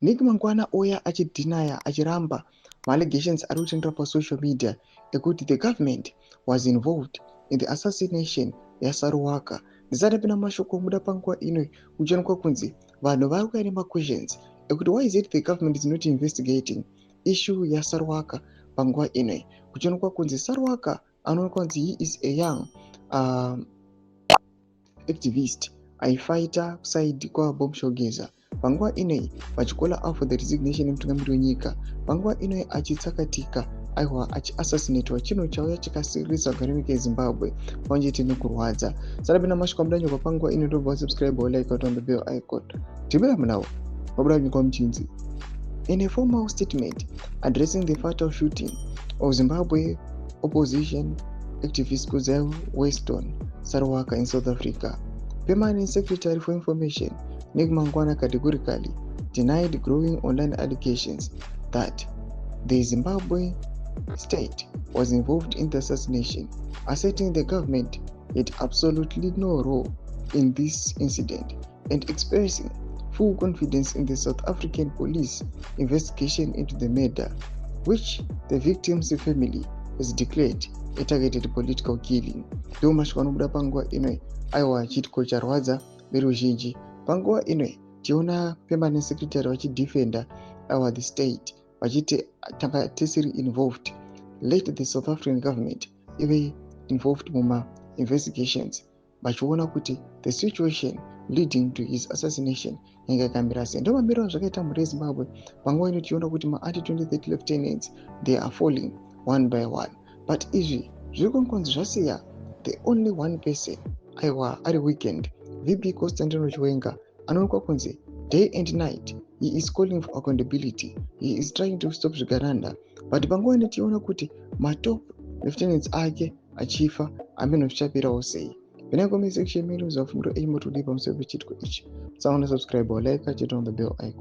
Nick Mangwana oya achidinaya achiramba allegations ari kutendera social media ekuti the government was involved in the assassination yaSaruwaka. Ndisati pina mashoko muda panguva ino kuchionekwa kunzi vanhu vari kuya nemaquestions ekuti why is it the government is not investigating issue yaSaruwaka panguva ino kuchionekwa kunzi Saruwaka anoonekwa kunzi he is a young activist aifighta kuside kwaBob Shogeza panguva inoi vachikola out for the resignation yemutungamiri wenyika, panguva inoi achitsakatika aiwa achiassassinatwa chinhu chauya chikasiririsa gare nyika yeZimbabwe pamwechete nekurwadza. Saka pina mashoko mudanyoka panguva inoi ndobva subscribe like on the bell icon. Tibira munawo mabuda nyika muchinzi. In a formal statement addressing the fatal shooting of Zimbabwe opposition activist Kudzai Weston Saruwaka in South Africa, Permanent Secretary for Information Nick Mangwana categorically denied growing online allegations that the Zimbabwe state was involved in the assassination, asserting the government had absolutely no role in this incident and expressing full confidence in the South African police investigation into the murder, which the victim's family has declared a targeted political killing. Ndo mashoko anobuda panguva inoi aiwa achitiko charwadza veruzhinji. Panguva inoi tiona Permanent Secretary vachidefenda the state vachiti tanga tisiri involved, let the South African government ive involved muma investigations vachiona kuti the situation leading to his assassination yanga yakamira sei. Ndo mamiriro zvakaita mhuri yeZimbabwe panguva ino tichiona kuti ma-2030 lieutenants they are falling one by one, but izvi zviri kunzi zvasiya the only one person aiwa ari weekend VP Constantino Chiwenga anoonekwa kunzi day and night he is calling for accountability, he is trying to stop zvigaranda, but panguva ino tichiona kuti matop lieutenants ake achifa ameno zvichapirawo sei. Pina comment section menu za fumuro imo tulipa pamusoro pechitiko ichi. Subscribe or like, hit on the bell icon.